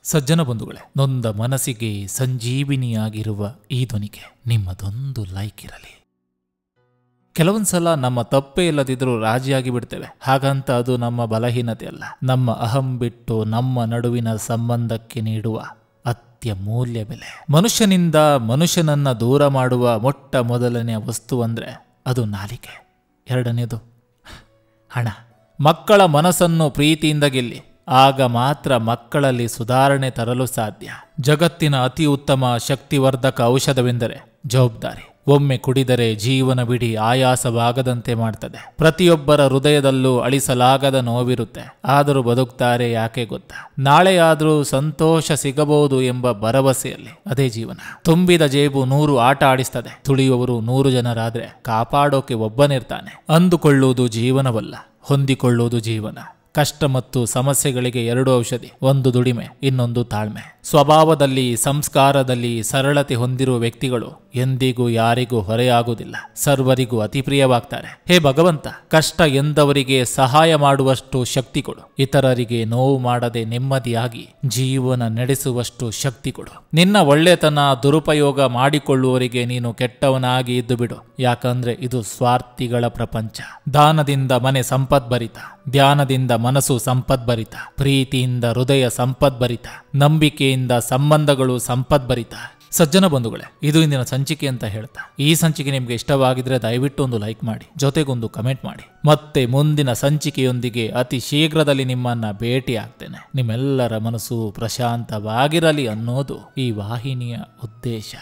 ಸಜ್ಜನ ಬಂಧುಗಳೇ, ನೊಂದ ಮನಸ್ಸಿಗೆ ಸಂಜೀವಿನಿಯಾಗಿರುವ ಈ ಧ್ವನಿಗೆ ನಿಮ್ಮದೊಂದು ಲೈಕ್ ಇರಲಿ. ಕೆಲವೊಂದ್ಸಲ ನಮ್ಮ ತಪ್ಪೇ ಇಲ್ಲದಿದ್ರೂ ರಾಜಿಯಾಗಿ ಬಿಡ್ತೇವೆ. ಹಾಗಂತ ಅದು ನಮ್ಮ ಬಲಹೀನತೆ ಅಲ್ಲ, ನಮ್ಮ ಅಹಂ ಬಿಟ್ಟು ನಮ್ಮ ನಡುವಿನ ಸಂಬಂಧಕ್ಕೆ ನೀಡುವ ಅತ್ಯಮೂಲ್ಯ ಬೆಲೆ. ಮನುಷ್ಯನಿಂದ ಮನುಷ್ಯನನ್ನ ದೂರ ಮಾಡುವ ಮೊಟ್ಟ ಮೊದಲನೆಯ ವಸ್ತು ಅಂದ್ರೆ ಅದು ನಾಲಿಗೆ. ಎರಡನೇದು ಹಣ. ಮಕ್ಕಳ ಮನಸ್ಸನ್ನು ಪ್ರೀತಿಯಿಂದ ಗೆಲ್ಲಿ, ಆಗ ಮಾತ್ರ ಮಕ್ಕಳಲ್ಲಿ ಸುಧಾರಣೆ ತರಲು ಸಾಧ್ಯ. ಜಗತ್ತಿನ ಅತಿ ಉತ್ತಮ ಶಕ್ತಿವರ್ಧಕ ಔಷಧವೆಂದರೆ ಜವಾಬ್ದಾರಿ. ಒಮ್ಮೆ ಕುಡಿದರೆ ಜೀವನವಿಡೀ ಆಯಾಸವಾಗದಂತೆ ಮಾಡ್ತದೆ. ಪ್ರತಿಯೊಬ್ಬರ ಹೃದಯದಲ್ಲೂ ಅಳಿಸಲಾಗದ ನೋವಿರುತ್ತೆ, ಆದರೂ ಬದುಕ್ತಾರೆ. ಯಾಕೆ ಗೊತ್ತಾ? ನಾಳೆಯಾದರೂ ಸಂತೋಷ ಸಿಗಬಹುದು ಎಂಬ ಭರವಸೆಯಲ್ಲಿ. ಅದೇ ಜೀವನ. ತುಂಬಿದ ಜೇಬು 100 ಆಟ ಆಡಿಸ್ತದೆ, ತುಳಿಯುವವರು 100 ಜನರಾದ್ರೆ ಕಾಪಾಡೋಕೆ ಒಬ್ಬನಿರ್ತಾನೆ. ಅಂದುಕೊಳ್ಳುವುದು ಜೀವನವಲ್ಲ, ಹೊಂದಿಕೊಳ್ಳುವುದು ಜೀವನ. ಕಷ್ಟ ಮತ್ತು ಸಮಸ್ಯೆಗಳಿಗೆ 2 ಔಷಧಿ, ಒಂದು ದುಡಿಮೆ, ಇನ್ನೊಂದು ತಾಳ್ಮೆ. ಸ್ವಭಾವದಲ್ಲಿ ಸಂಸ್ಕಾರದಲ್ಲಿ ಸರಳತೆ ಹೊಂದಿರುವ ವ್ಯಕ್ತಿಗಳು ಎಂದಿಗೂ ಯಾರಿಗೂ ಹೊರೆಯಾಗುವುದಿಲ್ಲ, ಸರ್ವರಿಗೂ ಅತಿ ಪ್ರಿಯವಾಗ್ತಾರೆ. ಹೇ ಭಗವಂತ, ಕಷ್ಟ ಎಂದವರಿಗೆ ಸಹಾಯ ಮಾಡುವಷ್ಟು ಶಕ್ತಿ ಕೊಡು, ಇತರರಿಗೆ ನೋವು ಮಾಡದೆ ನೆಮ್ಮದಿಯಾಗಿ ಜೀವನ ನಡೆಸುವಷ್ಟು ಶಕ್ತಿ ಕೊಡು. ನಿನ್ನ ಒಳ್ಳೆತನ ದುರುಪಯೋಗ ಮಾಡಿಕೊಳ್ಳುವವರಿಗೆ ನೀನು ಕೆಟ್ಟವನಾಗಿ ಇದ್ದು ಬಿಡು, ಯಾಕಂದ್ರೆ ಇದು ಸ್ವಾರ್ಥಿಗಳ ಪ್ರಪಂಚ. ದಾನದಿಂದ ಮನೆ ಸಂಪದ್ಭರಿತ, ಧ್ಯಾನದಿಂದ ಮನಸ್ಸು ಸಂಪದ್ಭರಿತ, ಪ್ರೀತಿಯಿಂದ ಹೃದಯ ಸಂಪದ್ಭರಿತ, ನಂಬಿಕೆಯಿಂದ ಸಂಬಂಧಗಳು ಸಂಪದ್ಭರಿತ. ಸಜ್ಜನ ಬಂಧುಗಳೇ, ಇದು ಇಂದಿನ ಸಂಚಿಕೆ ಅಂತ ಹೇಳ್ತಾ, ಈ ಸಂಚಿಕೆ ನಿಮ್ಗೆ ಇಷ್ಟವಾಗಿದ್ರೆ ದಯವಿಟ್ಟು ಒಂದು ಲೈಕ್ ಮಾಡಿ, ಜೊತೆಗೊಂದು ಕಮೆಂಟ್ ಮಾಡಿ. ಮತ್ತೆ ಮುಂದಿನ ಸಂಚಿಕೆಯೊಂದಿಗೆ ಅತಿ ಶೀಘ್ರದಲ್ಲಿ ನಿಮ್ಮನ್ನ ಭೇಟಿ ಆಗ್ತೇನೆ. ನಿಮ್ಮೆಲ್ಲರ ಮನಸ್ಸು ಪ್ರಶಾಂತವಾಗಿರಲಿ ಅನ್ನೋದು ಈ ವಾಹಿನಿಯ ಉದ್ದೇಶ.